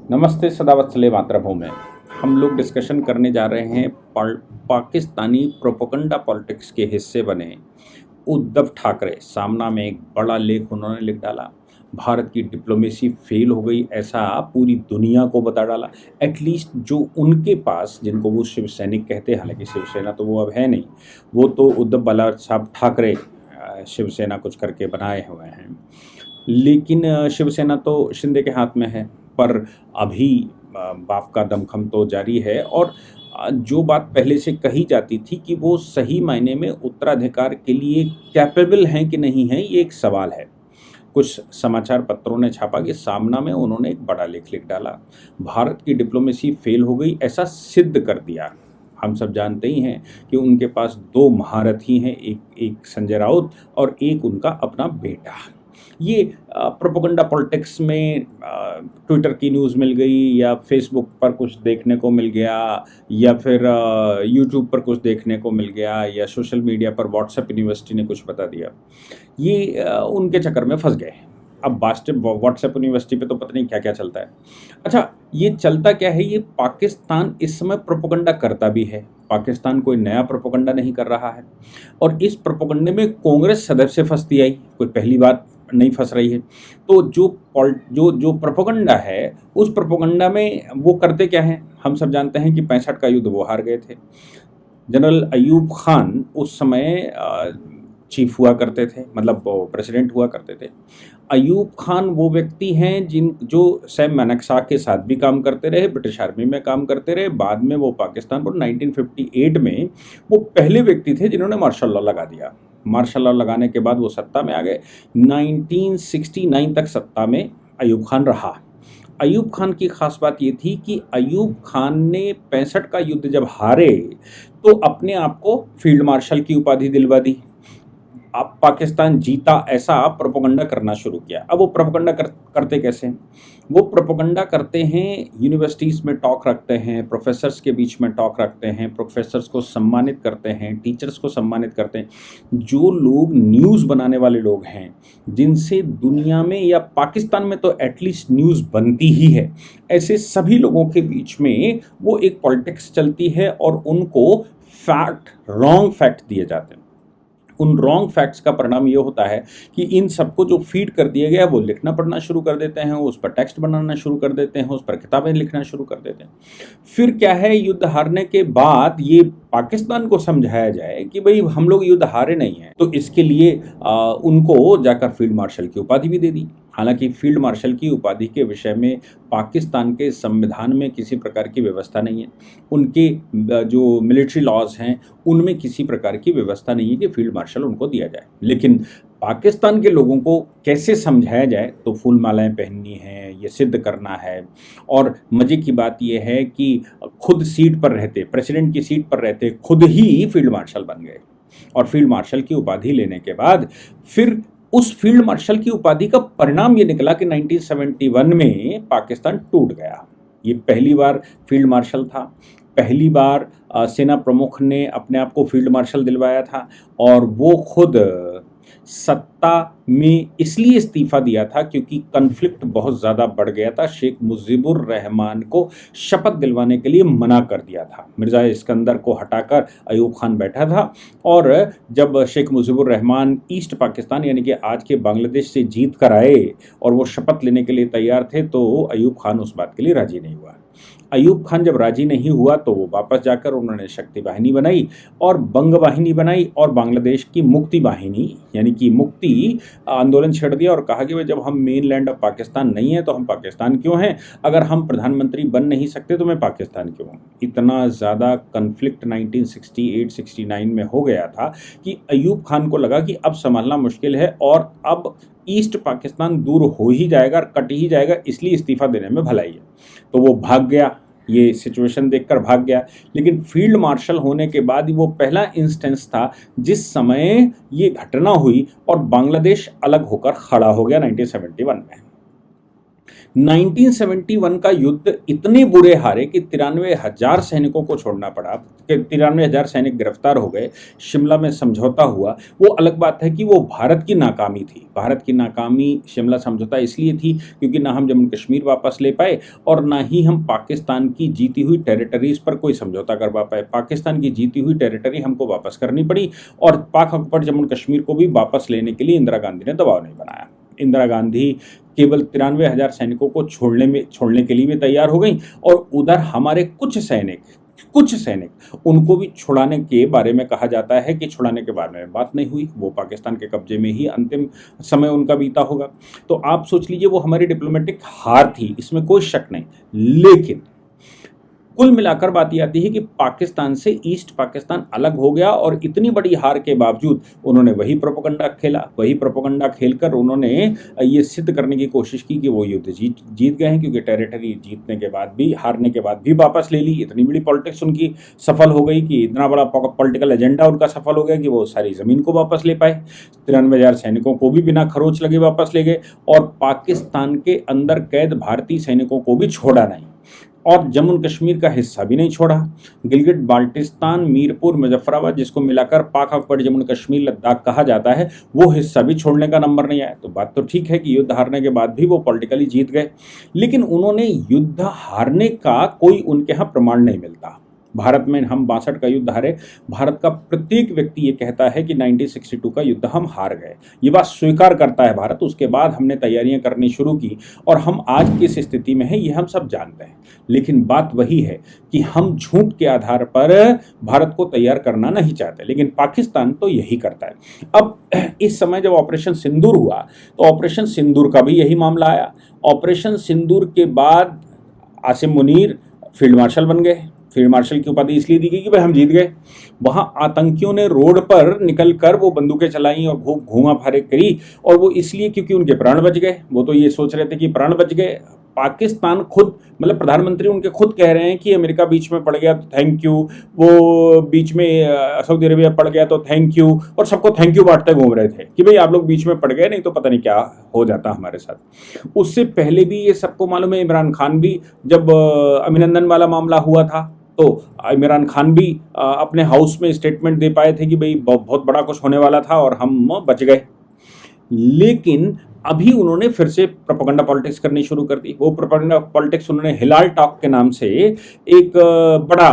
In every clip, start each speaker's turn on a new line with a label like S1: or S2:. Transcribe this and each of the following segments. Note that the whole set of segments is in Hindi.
S1: नमस्ते सदावत्सले मातृभूमि। हम लोग डिस्कशन करने जा रहे हैं पाकिस्तानी प्रोपेगेंडा पॉलिटिक्स के हिस्से बने उद्धव ठाकरे। सामना में एक बड़ा लेख उन्होंने लिख डाला। भारत की डिप्लोमेसी फेल हो गई ऐसा पूरी दुनिया को बता डाला। एटलीस्ट जो उनके पास, जिनको वो शिव सैनिक कहते हैं, हालांकि शिवसेना तो वो अब है नहीं, वो तो उद्धव बाला साहब ठाकरे शिवसेना कुछ करके बनाए हुए हैं, लेकिन शिवसेना तो शिंदे के हाथ में है। पर अभी बाप का दमखम तो जारी है। और जो बात पहले से कही जाती थी कि वो सही मायने में उत्तराधिकार के लिए कैपेबल हैं कि नहीं हैं, ये एक सवाल है। कुछ समाचार पत्रों ने छापा कि सामना में उन्होंने एक बड़ा लेख लिख डाला। भारत की डिप्लोमेसी फेल हो गई ऐसा सिद्ध कर दिया। हम सब जानते ही हैं कि उनके पास दो महारथी हैं, एक संजय राउत और एक उनका अपना बेटा। ये प्रोपेगेंडा पॉलिटिक्स में ट्विटर की न्यूज़ मिल गई, या फेसबुक पर कुछ देखने को मिल गया, या फिर यूट्यूब पर कुछ देखने को मिल गया, या सोशल मीडिया पर व्हाट्सएप यूनिवर्सिटी ने कुछ बता दिया। ये उनके चक्कर में फंस गए। अब व्हाट्सएप यूनिवर्सिटी पे तो पता नहीं क्या क्या चलता है। अच्छा, ये चलता क्या है? ये पाकिस्तान इस समय प्रोपेगेंडा करता भी है। पाकिस्तान कोई नया प्रोपेगेंडा नहीं कर रहा है, और इस प्रोपेगेंडे में कांग्रेस सदैव से फंसती आई, कोई पहली बार नहीं फंस रही है। तो जो प्रोपेगेंडा है, उस प्रोपेगेंडा में वो करते क्या हैं? हम सब जानते हैं कि 65 का युद्ध वो हार गए थे। जनरल अयूब खान उस समय चीफ हुआ करते थे, मतलब प्रेसिडेंट हुआ करते थे। अयूब खान वो व्यक्ति हैं जो सैम मानेकशॉ के साथ भी काम करते रहे, ब्रिटिश आर्मी में काम करते रहे। बाद में वो पाकिस्तान पर 1958 में वो पहले व्यक्ति थे जिन्होंने मार्शल लॉ लगा दिया। मार्शल लॉ लगाने के बाद वो सत्ता में आ गए। 1969 तक सत्ता में अयूब खान रहा। अयूब खान की खास बात ये थी कि अयूब खान ने 65 का युद्ध जब हारे तो अपने आप को फील्ड मार्शल की उपाधि दिलवा दी। अब पाकिस्तान जीता ऐसा प्रोपेगेंडा करना शुरू किया। अब वो प्रोपेगेंडा करते कैसे हैं? वो प्रोपेगेंडा करते हैं, यूनिवर्सिटीज़ में टॉक रखते हैं, प्रोफेसर्स के बीच में टॉक रखते हैं, प्रोफेसर्स को सम्मानित करते हैं, टीचर्स को सम्मानित करते हैं। जो लोग न्यूज़ बनाने वाले लोग हैं, जिनसे दुनिया में या पाकिस्तान में तो एटलीस्ट न्यूज़ बनती ही है, ऐसे सभी लोगों के बीच में वो एक पॉलिटिक्स चलती है और उनको रॉन्ग फैक्ट दिए जाते हैं। उन रॉन्ग फैक्ट्स का परिणाम ये होता है कि इन सबको जो फीड कर दिया गया है वो लिखना पढ़ना शुरू कर देते हैं, उस पर टेक्स्ट बनाना शुरू कर देते हैं, उस पर किताबें लिखना शुरू कर देते हैं। फिर क्या है, युद्ध हारने के बाद ये पाकिस्तान को समझाया जाए कि भाई हम लोग युद्ध हारे नहीं हैं, तो इसके लिए उनको जाकर फील्ड मार्शल की उपाधि भी दे दी। हालांकि फील्ड मार्शल की उपाधि के विषय में पाकिस्तान के संविधान में किसी प्रकार की व्यवस्था नहीं है। उनके जो मिलिट्री लॉज हैं उनमें किसी प्रकार की व्यवस्था नहीं है कि फील्ड मार्शल उनको दिया जाए। लेकिन पाकिस्तान के लोगों को कैसे समझाया जाए? तो फूल मालाएं पहननी है, ये सिद्ध करना है। और मज़े की बात यह है कि खुद सीट पर रहते, प्रेसिडेंट की सीट पर रहते, खुद ही फील्ड मार्शल बन गए। और फील्ड मार्शल की उपाधि लेने के बाद फिर उस फील्ड मार्शल की उपाधि का परिणाम ये निकला कि 1971 में पाकिस्तान टूट गया। ये पहली बार फील्ड मार्शल था, पहली बार सेना प्रमुख ने अपने आप को फील्ड मार्शल दिलवाया था। और वो खुद सत्ता में इसलिए इस्तीफा दिया था क्योंकि कन्फ्लिक्ट बहुत ज़्यादा बढ़ गया था। शेख मुजीबुर रहमान को शपथ दिलवाने के लिए मना कर दिया था। मिर्ज़ा इस्कंदर को हटाकर अयूब खान बैठा था, और जब शेख मुजीबुर रहमान ईस्ट पाकिस्तान यानी कि आज के बांग्लादेश से जीत कर आए और वो शपथ लेने के लिए तैयार थे, तो अयूब खान उस बात के लिए राज़ी नहीं हुआ। अयूब खान जब राजी नहीं हुआ तो वो वापस जाकर उन्होंने शक्ति वाहिनी बनाई और बंग वाहिनी बनाई और बांग्लादेश की मुक्ति वाहिनी यानी कि मुक्ति आंदोलन छेड़ दिया और कहा कि भाई जब हम मेन लैंड ऑफ पाकिस्तान नहीं है तो हम पाकिस्तान क्यों हैं? अगर हम प्रधानमंत्री बन नहीं सकते तो मैं पाकिस्तान क्यों हूँ? इतना ज़्यादा कन्फ्लिक्ट 1968-69 में हो गया था कि अयूब खान को लगा कि अब संभालना मुश्किल है और अब ईस्ट पाकिस्तान दूर हो ही जाएगा, कट ही जाएगा, इसलिए इस्तीफा देने में भलाई है। तो वो भाग गया, ये सिचुएशन देखकर भाग गया। लेकिन फील्ड मार्शल होने के बाद वो पहला इंस्टेंस था जिस समय ये घटना हुई और बांग्लादेश अलग होकर खड़ा हो गया 1971 में। 1971 का युद्ध इतने बुरे हारे कि 93,000 सैनिकों को छोड़ना पड़ा, कि 93,000 सैनिक गिरफ्तार हो गए, शिमला में समझौता हुआ। वो अलग बात है कि वो भारत की नाकामी थी। भारत की नाकामी शिमला समझौता इसलिए थी क्योंकि ना हम जम्मू कश्मीर वापस ले पाए और ना ही हम पाकिस्तान की जीती हुई टेरिटरीज पर कोई समझौता करवा पाए। पाकिस्तान की जीती हुई टेरिटरी हमको वापस करनी पड़ी और पाक ऑक्युपाइड जम्मू कश्मीर को भी वापस लेने के लिए इंदिरा गांधी ने दबाव नहीं बनाया। इंदिरा गांधी केवल 93,000 सैनिकों को छोड़ने के लिए भी तैयार हो गई और उधर हमारे कुछ सैनिक उनको भी छुड़ाने के बारे में कहा जाता है कि छुड़ाने के बारे में बात नहीं हुई, वो पाकिस्तान के कब्जे में ही अंतिम समय उनका बीता होगा। तो आप सोच लीजिए वो हमारी डिप्लोमेटिक हार थी, इसमें कोई शक नहीं। लेकिन कुल मिलाकर बात ये आती है कि पाकिस्तान से ईस्ट पाकिस्तान अलग हो गया और इतनी बड़ी हार के बावजूद उन्होंने वही प्रोपेगेंडा खेलकर उन्होंने ये सिद्ध करने की कोशिश की कि वो युद्ध जीत गए हैं, क्योंकि टेरिटरी जीतने के बाद भी, हारने के बाद भी वापस ले ली। इतनी बड़ी पॉलिटिक्स उनकी सफल हो गई कि इतना बड़ा पॉलिटिकल एजेंडा उनका सफल हो गया कि वो सारी ज़मीन को वापस ले पाए, 93,000 सैनिकों को भी बिना खरोच लगे वापस ले गए और पाकिस्तान के अंदर कैद भारतीय सैनिकों को भी छोड़ा नहीं और जम्मू कश्मीर का हिस्सा भी नहीं छोड़ा। गिलगिट बाल्टिस्तान, मीरपुर, मुजफ्फराबाद, जिसको मिलाकर पाक ऑक्युपाइड जम्मू कश्मीर लद्दाख कहा जाता है, वो हिस्सा भी छोड़ने का नंबर नहीं आया। तो बात तो ठीक है कि युद्ध हारने के बाद भी वो पॉलिटिकली जीत गए, लेकिन उन्होंने युद्ध हारने का कोई उनके यहाँ प्रमाण नहीं मिलता। भारत में हम 62 का युद्ध हारे, भारत का प्रत्येक व्यक्ति ये कहता है कि 1962 का युद्ध हम हार गए, ये बात स्वीकार करता है भारत। उसके बाद हमने तैयारियां करनी शुरू की और हम आज किस स्थिति में हैं ये हम सब जानते हैं। लेकिन बात वही है कि हम झूठ के आधार पर भारत को तैयार करना नहीं चाहते, लेकिन पाकिस्तान तो यही करता है। अब इस समय जब ऑपरेशन सिंदूर हुआ तो ऑपरेशन सिंदूर का भी यही मामला आया। ऑपरेशन सिंदूर के बाद आसिम मुनीर फील्ड मार्शल बन गए। फील्ड मार्शल की उपाधि इसलिए दी गई कि भाई हम जीत गए। वहां आतंकियों ने रोड पर निकलकर वो बंदूकें चलाई और घूमा फारे करी, और वो इसलिए क्योंकि उनके प्राण बच गए। वो तो ये सोच रहे थे कि प्राण बच गए। पाकिस्तान खुद, मतलब प्रधानमंत्री उनके खुद कह रहे हैं कि अमेरिका बीच में पड़ गया तो थैंक यू, वो बीच में सऊदी अरेबिया पड़ गया तो थैंक यू, और सबको थैंक यू बांटते घूम रहे थे कि भाई आप लोग बीच में पड़ गए, नहीं तो पता नहीं क्या हो जाता हमारे साथ। उससे पहले भी ये सबको मालूम है, इमरान खान भी जब अभिनंदन वाला मामला हुआ था तो इमरान खान भी अपने हाउस में स्टेटमेंट दे पाए थे कि भाई बहुत बड़ा कुछ होने वाला था और हम बच गए। लेकिन अभी उन्होंने फिर से प्रोपेगेंडा पॉलिटिक्स करनी शुरू कर दी। वो प्रोपेगेंडा पॉलिटिक्स उन्होंने हिलाल टॉक के नाम से एक बड़ा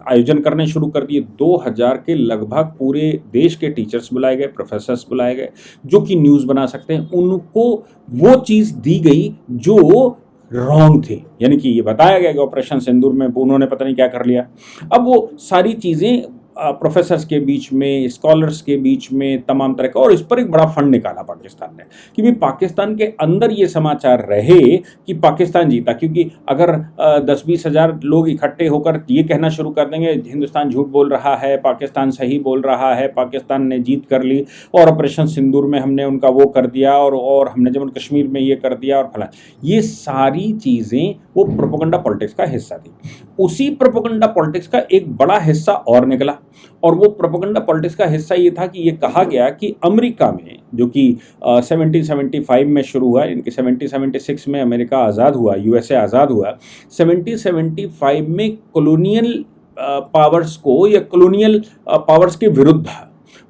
S1: आयोजन करने शुरू कर दिए। 2000 के लगभग पूरे देश के टीचर्स बुलाए गए, प्रोफेसर्स बुलाए गए जो कि न्यूज़ बना सकते हैं। उनको वो चीज़ दी गई जो रॉन्ग थे, यानी कि ये बताया गया कि ऑपरेशन सिंदूर में उन्होंने पता नहीं क्या कर लिया। अब वो सारी चीज़ें प्रोफेसर्स के बीच में, स्कॉलर्स के बीच में तमाम तरह का, और इस पर एक बड़ा फंड निकाला पाकिस्तान ने कि भाई पाकिस्तान के अंदर ये समाचार रहे कि पाकिस्तान जीता। क्योंकि अगर 10-20 हज़ार लोग इकट्ठे होकर ये कहना शुरू कर देंगे हिंदुस्तान झूठ बोल रहा है, पाकिस्तान सही बोल रहा है, पाकिस्तान ने जीत कर ली और ऑपरेशन सिंदूर में हमने उनका वो कर दिया और हमने जम्मू कश्मीर में ये कर दिया और फला, ये सारी चीज़ें वो प्रोपेगेंडा पॉलिटिक्स का हिस्सा थी। उसी प्रोपेगेंडा पॉलिटिक्स का एक बड़ा हिस्सा और निकला, और वो प्रोपेगेंडा पॉलिटिक्स का हिस्सा ये था कि ये कहा गया कि अमेरिका में, जो कि 1775 में शुरू हुआ, इनके 1776 में अमेरिका आज़ाद हुआ, यूएसए आज़ाद हुआ, 1775 में कॉलोनियल पावर्स को या कॉलोनियल पावर्स के विरुद्ध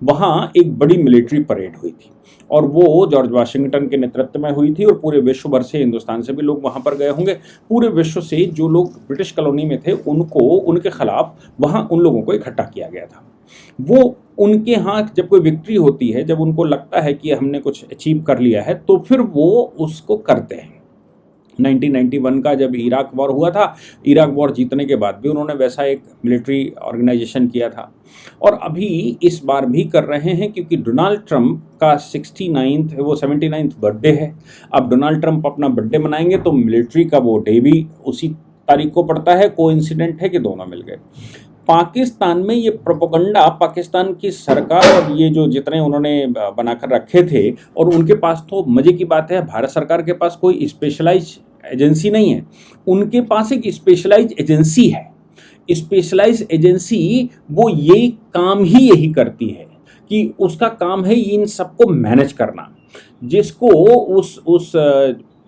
S1: वहाँ एक बड़ी मिलिट्री परेड हुई थी, और वो जॉर्ज वाशिंगटन के नेतृत्व में हुई थी। और पूरे विश्व भर से, हिंदुस्तान से भी लोग वहाँ पर गए होंगे, पूरे विश्व से जो लोग ब्रिटिश कॉलोनी में थे उनको, उनके खिलाफ वहाँ उन लोगों को इकट्ठा किया गया था। वो उनके यहाँ जब कोई विक्ट्री होती है, जब उनको लगता है कि हमने कुछ अचीव कर लिया है, तो फिर वो उसको करते हैं। 1991 का जब इराक वॉर हुआ था, इराक वॉर जीतने के बाद भी उन्होंने वैसा एक मिलिट्री ऑर्गेनाइजेशन किया था, और अभी इस बार भी कर रहे हैं क्योंकि डोनाल्ड ट्रंप का 79th बर्थडे है। अब डोनाल्ड ट्रंप अपना बर्थडे मनाएंगे तो मिलिट्री का वो डे भी उसी तारीख को पड़ता है। कोइंसिडेंट है कि दोनों मिल गए। पाकिस्तान में ये प्रोपेगेंडा पाकिस्तान की सरकार और ये जो जितने उन्होंने बनाकर रखे थे, और उनके पास तो मज़े की बात है, भारत सरकार के पास कोई स्पेशलाइज एजेंसी नहीं है, उनके पास एक स्पेशलाइज एजेंसी है। स्पेशलाइज एजेंसी वो ये काम ही यही करती है कि उसका काम है इन सबको मैनेज करना, जिसको उस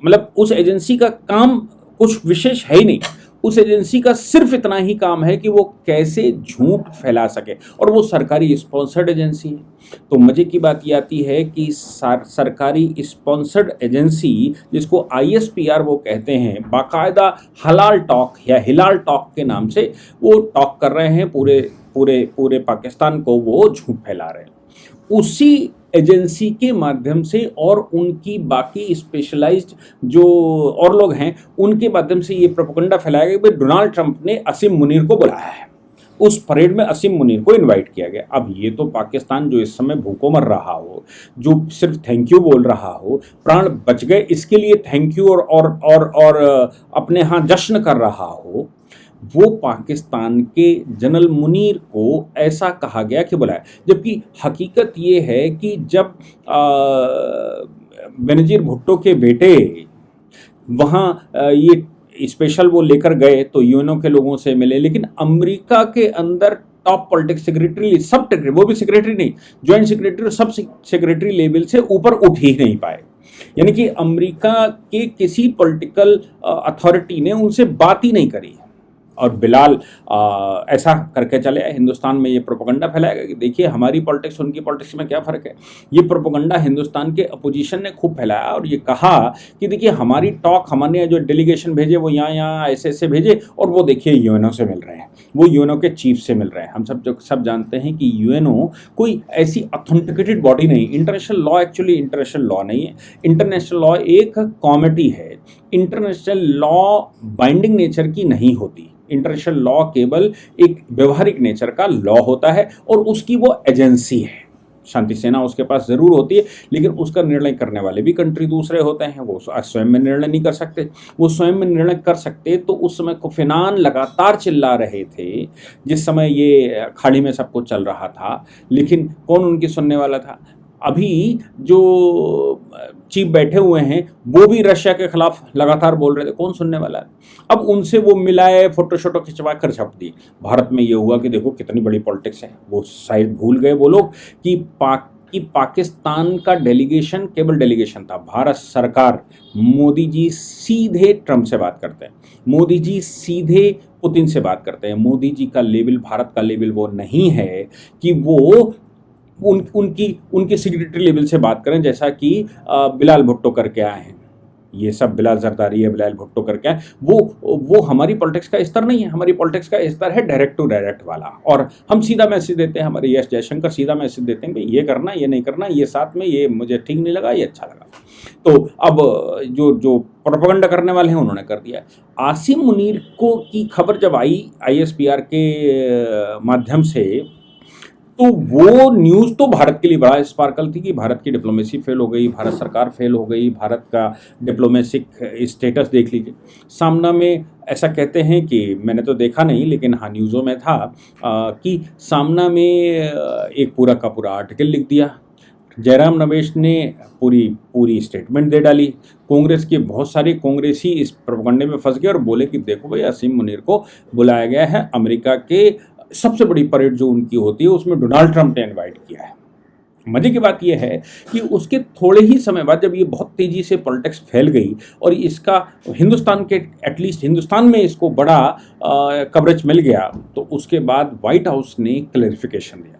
S1: मतलब उस एजेंसी का काम कुछ विशेष है ही नहीं। उस एजेंसी का सिर्फ इतना ही काम है कि वो कैसे झूठ फैला सके, और वो सरकारी स्पॉन्सर्ड एजेंसी है। तो मजे की बात ये आती है कि सरकारी स्पॉन्सर्ड एजेंसी, जिसको ISPR वो कहते हैं, बाकायदा हलाल टॉक या हिलाल टॉक के नाम से वो टॉक कर रहे हैं, पूरे पूरे पूरे पाकिस्तान को वो झूठ फैला रहे हैं। उसी एजेंसी के माध्यम से और उनकी बाकी स्पेशलाइज्ड जो और लोग हैं उनके माध्यम से ये प्रोपेगेंडा फैलाया गया कि डोनाल्ड ट्रंप ने असीम मुनीर को बुलाया है, उस परेड में असीम मुनीर को इनवाइट किया गया। अब ये तो पाकिस्तान जो इस समय भूखों मर रहा हो, जो सिर्फ थैंक यू बोल रहा हो, प्राण बच गए इसके लिए थैंक यू और अपने यहाँ जश्न कर रहा हो, वो पाकिस्तान के जनरल मुनीर को ऐसा कहा गया कि बुलाया। जबकि हकीकत ये है कि जब बेनजीर भुट्टो के बेटे वहाँ ये स्पेशल वो लेकर गए तो यूएनओ के लोगों से मिले, लेकिन अमेरिका के अंदर टॉप पॉलिटिक्स सेक्रेटरी, सब सेक्रेटरी, वो भी सेक्रेटरी नहीं, ज्वाइंट सेक्रेटरी, सब सेक्रेटरी लेवल से ऊपर उठ ही नहीं पाए। यानी कि अमेरिका के किसी पॉलिटिकल अथॉरिटी ने उनसे बात ही नहीं करी। और बिलाल ऐसा करके चले आए, हिंदुस्तान में ये प्रोपेगेंडा फैलाएगा कि देखिए हमारी पॉलिटिक्स उनकी पॉलिटिक्स में क्या फ़र्क है। ये प्रोपेगेंडा हिंदुस्तान के अपोजिशन ने खूब फैलाया और ये कहा कि देखिए हमारी टॉक, हमारे जो डेलीगेशन भेजे वो यहाँ ऐसे ऐसे भेजे, और वो देखिए यूएनओ से मिल रहे हैं, वो यूएनओ के चीफ से मिल रहे हैं। हम सब जानते हैं कि यूएनओ कोई ऐसी ऑथेंटिकेटेड बॉडी नहीं। International law actually international law नहीं है, इंटरनेशनल लॉ एक कॉमिटी है। इंटरनेशनल लॉ बाइंडिंग नेचर की नहीं होती। इंटरनेशनल लॉ केवल एक व्यवहारिक नेचर का लॉ होता है और उसकी वो एजेंसी है। शांति सेना उसके पास ज़रूर होती है, लेकिन उसका निर्णय करने वाले भी कंट्री दूसरे होते हैं। वो स्वयं में निर्णय नहीं कर सकते। वो स्वयं में निर्णय कर सकते तो उस समय कोफी अन्नान लगातार चिल्ला रहे थे जिस समय ये खाड़ी में सब कुछ चल रहा था, लेकिन कौन उनकी सुनने वाला था। अभी जो चीफ बैठे हुए हैं वो भी रशिया के खिलाफ लगातार बोल रहे थे, कौन सुनने वाला है। अब उनसे वो मिलाए, फोटो शोटो खिंचवा कर छप दी। भारत में ये हुआ कि देखो कितनी बड़ी पॉलिटिक्स है। वो शायद भूल गए वो लोग कि पाकिस्तान का डेलीगेशन केवल डेलीगेशन था। भारत सरकार, मोदी जी सीधे ट्रंप से बात करते हैं, मोदी जी सीधे पुतिन से बात करते हैं। मोदी जी का लेवल, भारत का लेवल वो नहीं है कि वो उनकी सेक्रेटरी लेवल से बात करें, जैसा कि बिलाल भुट्टो करके आए हैं। ये सब बिलाल जरदारी है, बिलाल भुट्टो करके आए, वो हमारी पॉलिटिक्स का स्तर नहीं है। हमारी पॉलिटिक्स का स्तर है डायरेक्ट टू डायरेक्ट वाला, और हम सीधा मैसेज देते हैं। हमारे एस जयशंकर सीधा मैसेज देते हैं कि ये करना, ये नहीं करना, ये साथ में, ये मुझे ठीक नहीं लगा, ये अच्छा लगा। तो अब जो प्रोपेगेंडा करने वाले हैं उन्होंने कर दिया। आसिम मुनीर को की खबर जब आई ISPR के माध्यम से, तो वो न्यूज़ तो भारत के लिए बड़ा स्पार्कल थी कि भारत की डिप्लोमेसी फेल हो गई, भारत सरकार फेल हो गई, भारत का डिप्लोमेटिक स्टेटस देख लीजिए। सामना में ऐसा कहते हैं कि मैंने तो देखा नहीं, लेकिन हाँ न्यूज़ों में था कि सामना में एक पूरा का पूरा आर्टिकल लिख दिया। जयराम रमेश ने पूरी स्टेटमेंट दे डाली। कांग्रेस के बहुत सारे कांग्रेसी इस प्रोपेगेंडे में फंस गए और बोले कि देखो भाई, असीम मुनीर को बुलाया गया है, अमेरिका के सबसे बड़ी परेड जो उनकी होती है उसमें डोनाल्ड ट्रंप ने इनवाइट किया है। मजे की बात यह है कि उसके थोड़े ही समय बाद जब ये बहुत तेज़ी से पॉलिटिक्स फैल गई और इसका हिंदुस्तान के, एटलीस्ट हिंदुस्तान में इसको बड़ा कवरेज मिल गया, तो उसके बाद व्हाइट हाउस ने क्लैरिफिकेशन दिया।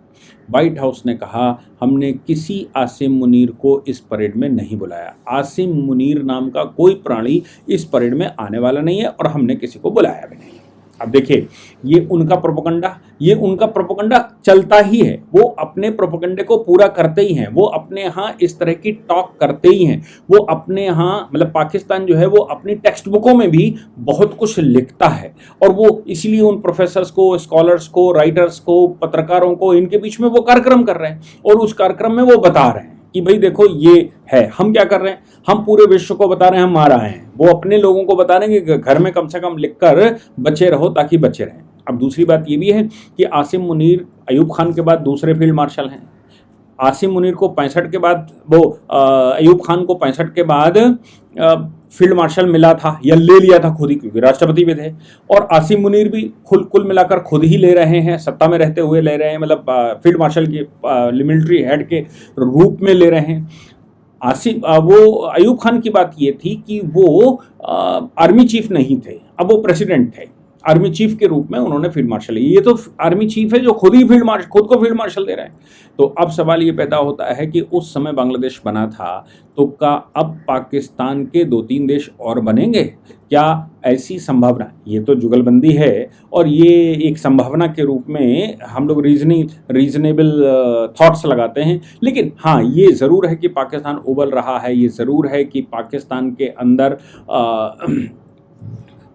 S1: व्हाइट हाउस ने कहा हमने किसी आसिम मुनीर को इस परेड में नहीं बुलाया। आसिम मुनीर नाम का कोई प्राणी इस परेड में आने वाला नहीं है और हमने किसी को बुलाया भी नहीं। अब देखिए, ये उनका प्रोपेगेंडा चलता ही है। वो अपने प्रोपेगेंडे को पूरा करते ही हैं। वो अपने यहाँ इस तरह की टॉक करते ही हैं। वो अपने यहाँ, मतलब पाकिस्तान जो है वो अपनी टेक्स्ट बुकों में भी बहुत कुछ लिखता है, और वो इसलिए उन प्रोफेसर्स को, स्कॉलर्स को, राइटर्स को, पत्रकारों को, इनके बीच में वो कार्यक्रम कर रहे हैं और उस कार्यक्रम में वो बता रहे हैं कि भाई देखो ये है। हम क्या कर रहे हैं, हम पूरे विश्व को बता रहे हैं हम आ रहे हैं। वो अपने लोगों को बता रहे हैं कि घर में कम से कम लिखकर बचे रहो ताकि बचे रहें। अब दूसरी बात ये भी है कि आसिम मुनीर अयूब खान के बाद दूसरे फील्ड मार्शल हैं। आसिम मुनीर को 65 के बाद, वो अयूब खान को 65 के बाद फील्ड मार्शल मिला था या ले लिया था खुद ही, क्योंकि राष्ट्रपति भी थे। और आसिम मुनीर भी कुल मिलाकर खुद ही ले रहे हैं, सत्ता में रहते हुए ले रहे हैं, मतलब फील्ड मार्शल की मिलिट्री हेड के रूप में ले रहे हैं। आसिफ वो अयूब खान की बात ये थी कि वो आर्मी चीफ नहीं थे, अब वो प्रेसिडेंट थे। आर्मी चीफ के रूप में उन्होंने फील्ड मार्शल, ये तो आर्मी चीफ है जो खुद ही खुद को फील्ड मार्शल दे रहे हैं। तो अब सवाल ये पैदा होता है कि उस समय बांग्लादेश बना था, तो क्या अब पाकिस्तान के 2-3 देश और बनेंगे? क्या ऐसी संभावना, ये तो जुगलबंदी है और ये एक संभावना के रूप में हम लोग रीजनेबल थॉट्स लगाते हैं, लेकिन हाँ ये ज़रूर है कि पाकिस्तान उबल रहा है, ये ज़रूर है कि पाकिस्तान के अंदर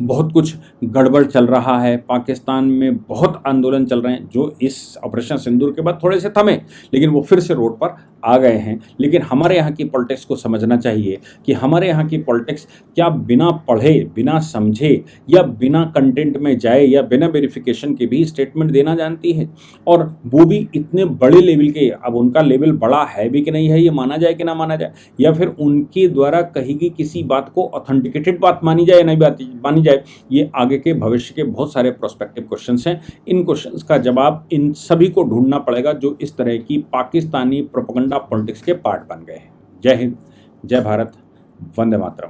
S1: बहुत कुछ गड़बड़ चल रहा है, पाकिस्तान में बहुत आंदोलन चल रहे हैं जो इस ऑपरेशन सिंदूर के बाद थोड़े से थमे, लेकिन वो फिर से रोड पर आ गए हैं। लेकिन हमारे यहाँ की पॉलिटिक्स को समझना चाहिए कि हमारे यहाँ की पॉलिटिक्स क्या बिना पढ़े, बिना समझे या बिना कंटेंट में जाए या बिना वेरिफिकेशन के भी स्टेटमेंट देना जानती है, और वो भी इतने बड़े लेवल के। अब उनका लेवल बड़ा है भी कि नहीं है, ये माना जाए कि ना माना जाए, या फिर उनके द्वारा कही गई किसी बात को ऑथेंटिकेटेड बात मानी जाए या नहीं मानी जाए, ये आगे के भविष्य के बहुत सारे प्रोस्पेक्टिव क्वेश्चंस हैं। इन क्वेश्चंस का जवाब इन सभी को ढूंढना पड़ेगा जो इस तरह की पाकिस्तानी प्रोपेगेंडा पॉलिटिक्स के पार्ट बन गए हैं। जय हिंद, जय भारत, वंदे मातरम।